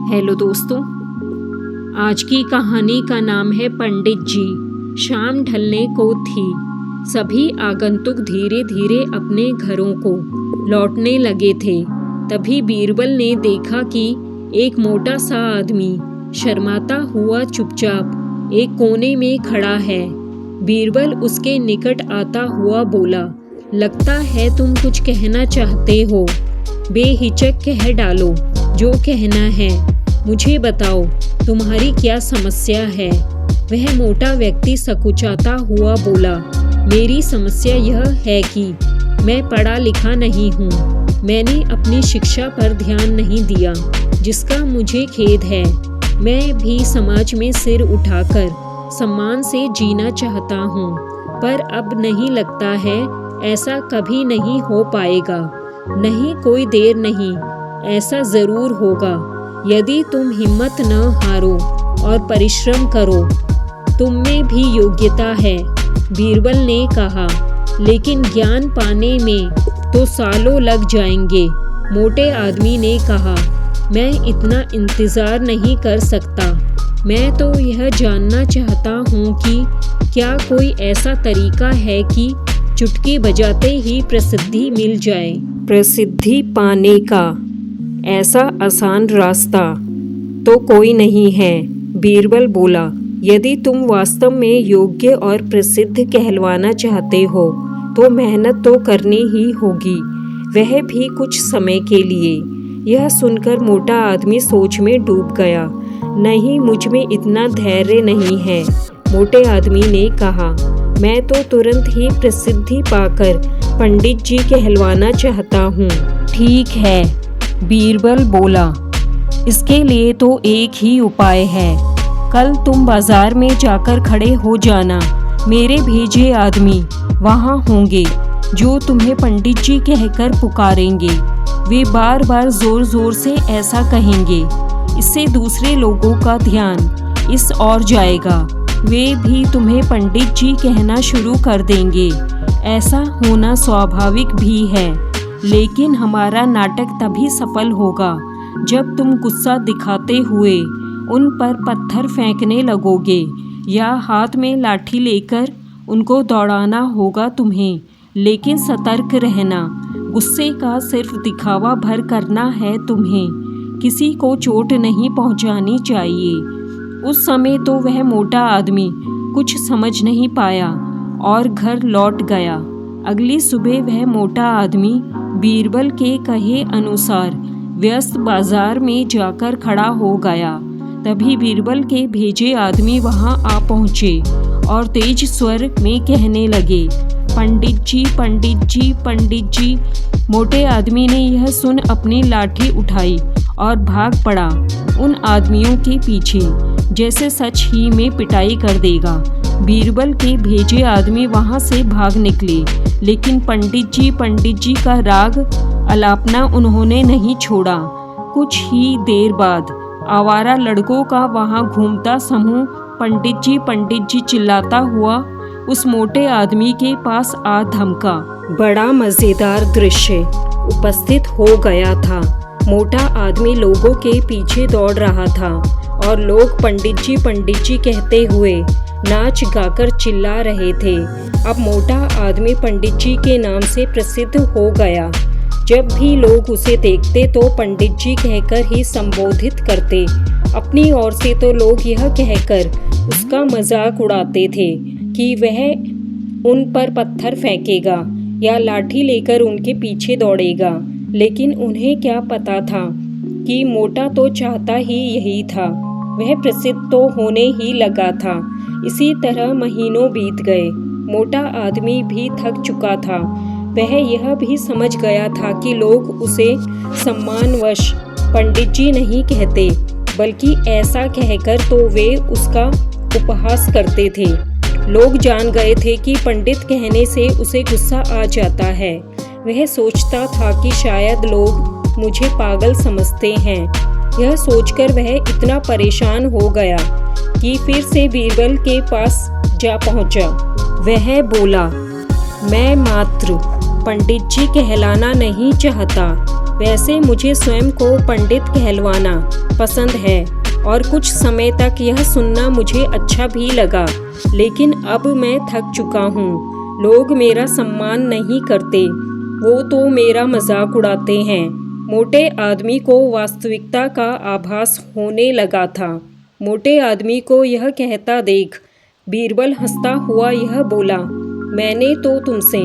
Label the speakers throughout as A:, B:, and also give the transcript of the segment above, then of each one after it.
A: Hello दोस्तों, आज की कहानी का नाम है पंडित जी। शाम ढलने को थी। सभी आगंतुक धीरे धीरे अपने घरों को लौटने लगे थे। तभी बीरबल ने देखा कि एक मोटा सा आदमी शर्माता हुआ चुपचाप एक कोने में खड़ा है। बीरबल उसके निकट आता हुआ बोला, लगता है तुम कुछ कहना चाहते हो। बेहिचक कह डालो जो कहना है। मुझे बताओ, तुम्हारी क्या समस्या है। वह मोटा व्यक्ति सकुचाता हुआ बोला, मेरी समस्या यह है कि मैं पढ़ा लिखा नहीं हूँ। मैंने अपनी शिक्षा पर ध्यान नहीं दिया, जिसका मुझे खेद है। मैं भी समाज में सिर उठाकर सम्मान से जीना चाहता हूँ, पर अब नहीं लगता है ऐसा कभी नहीं हो पाएगा। नहीं, कोई देर नहीं, ऐसा ज़रूर होगा यदि तुम हिम्मत न हारो और परिश्रम करो। तुम में भी योग्यता है, बीरबल ने कहा, लेकिन ज्ञान पाने में तो सालों लग जाएंगे। मोटे आदमी ने कहा, मैं इतना इंतज़ार नहीं कर सकता। मैं तो यह जानना चाहता हूँ कि क्या कोई ऐसा तरीका है कि चुटकी बजाते ही प्रसिद्धि मिल जाए। प्रसिद्धि पाने का ऐसा आसान रास्ता तो कोई नहीं है, बीरबल बोला। यदि तुम वास्तव में योग्य और प्रसिद्ध कहलवाना चाहते हो तो मेहनत तो करनी ही होगी, वह भी कुछ समय के लिए। यह सुनकर मोटा आदमी सोच में डूब गया। नहीं, मुझ में इतना धैर्य नहीं है, मोटे आदमी ने कहा। मैं तो तुरंत ही प्रसिद्धि पाकर पंडित जी कहलवाना चाहता हूँ। ठीक है, बीरबल बोला, इसके लिए तो एक ही उपाय है। कल तुम बाजार में जाकर खड़े हो जाना। मेरे भेजे आदमी वहाँ होंगे जो तुम्हें पंडित जी कहकर पुकारेंगे। वे बार बार जोर जोर से ऐसा कहेंगे। इससे दूसरे लोगों का ध्यान इस ओर जाएगा। वे भी तुम्हें पंडित जी कहना शुरू कर देंगे। ऐसा होना स्वाभाविक भी है, लेकिन हमारा नाटक तभी सफल होगा जब तुम गुस्सा दिखाते हुए उन पर पत्थर फेंकने लगोगे या हाथ में लाठी लेकर उनको दौड़ाना होगा तुम्हें। लेकिन सतर्क रहना, गुस्से का सिर्फ दिखावा भर करना है तुम्हें। किसी को चोट नहीं पहुंचानी चाहिए। उस समय तो वह मोटा आदमी कुछ समझ नहीं पाया और घर लौट गया। अगली सुबह वह मोटा आदमी बीरबल के कहे अनुसार व्यस्त बाजार में जाकर खड़ा हो गया। तभी बीरबल के भेजे आदमी वहां आ पहुंचे और तेज स्वर में कहने लगे, पंडित जी, पंडित जी, पंडित जी। मोटे आदमी ने यह सुन अपनी लाठी उठाई और भाग पड़ा उन आदमियों के पीछे, जैसे सच ही में पिटाई कर देगा। बीरबल के भेजे आदमी वहां से भाग निकले, लेकिन पंडित जी का राग अलापना उन्होंने नहीं छोड़ा। कुछ ही देर बाद आवारा लड़कों का वहां घूमता समूह पंडित जी चिल्लाता हुआ उस मोटे आदमी के पास आ धमका। बड़ा मज़ेदार दृश्य उपस्थित हो गया था। मोटा आदमी लोगों के पीछे दौड़ रहा था और लोग पंडित जी कहते हुए नाच गाकर चिल्ला रहे थे। अब मोटा आदमी पंडित जी के नाम से प्रसिद्ध हो गया। जब भी लोग उसे देखते तो पंडित जी कहकर ही संबोधित करते। अपनी ओर से तो लोग यह कहकर उसका मजाक उड़ाते थे कि वह उन पर पत्थर फेंकेगा या लाठी लेकर उनके पीछे दौड़ेगा। लेकिन उन्हें क्या पता था कि मोटा तो चाहता ही यही था। वह प्रसिद्ध तो होने ही लगा था। इसी तरह महीनों बीत गए। मोटा आदमी भी थक चुका था। वह यह भी समझ गया था कि लोग उसे सम्मानवश पंडित जी नहीं कहते, बल्कि ऐसा कहकर तो वे उसका उपहास करते थे। लोग जान गए थे कि पंडित कहने से उसे गुस्सा आ जाता है। वह सोचता था कि शायद लोग मुझे पागल समझते हैं। यह सोचकर वह इतना परेशान हो गया कि फिर से बीरबल के पास जा पहुंचा। वह बोला, मैं मात्र पंडित जी कहलाना नहीं चाहता, वैसे मुझे स्वयं को पंडित कहलवाना पसंद है और कुछ समय तक यह सुनना मुझे अच्छा भी लगा, लेकिन अब मैं थक चुका हूँ। लोग मेरा सम्मान नहीं करते, वो तो मेरा मजाक उड़ाते हैं। मोटे आदमी को वास्तविकता का आभास होने लगा था। मोटे आदमी को यह कहता देख बीरबल हंसता हुआ यह बोला, मैंने तो तुमसे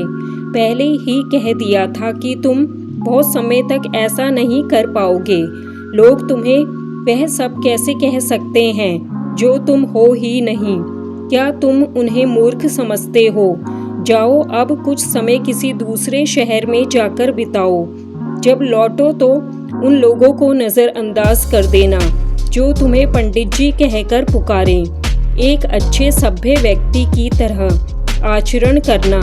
A: पहले ही कह दिया था कि तुम बहुत समय तक ऐसा नहीं कर पाओगे। लोग तुम्हें वह सब कैसे कह सकते हैं जो तुम हो ही नहीं। क्या तुम उन्हें मूर्ख समझते हो? जाओ अब कुछ समय किसी दूसरे शहर में जाकर बिताओ। जब लौटो तो उन लोगों को नज़रअंदाज कर देना जो तुम्हें पंडित जी कहकर पुकारें। एक अच्छे सभ्य व्यक्ति की तरह आचरण करना।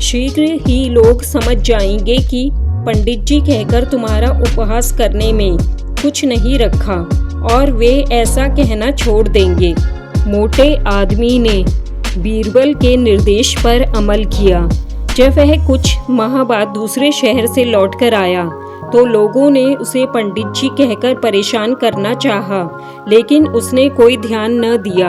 A: शीघ्र ही लोग समझ जाएंगे कि पंडित जी कहकर तुम्हारा उपहास करने में कुछ नहीं रखा और वे ऐसा कहना छोड़ देंगे। मोटे आदमी ने बीरबल के निर्देश पर अमल किया। जब वह कुछ माह बाद दूसरे शहर से लौटकर आया तो लोगों ने उसे पंडित जी कहकर परेशान करना चाहा, लेकिन उसने कोई ध्यान न दिया।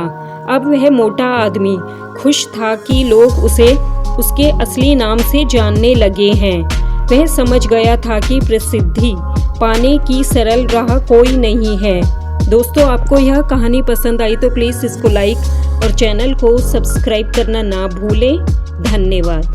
A: अब वह मोटा आदमी खुश था कि लोग उसे उसके असली नाम से जानने लगे हैं। वह समझ गया था कि प्रसिद्धि पाने की सरल राह कोई नहीं है। दोस्तों, आपको यह कहानी पसंद आई तो प्लीज़ इसको लाइक और चैनल को सब्सक्राइब करना ना भूलें। धन्यवाद।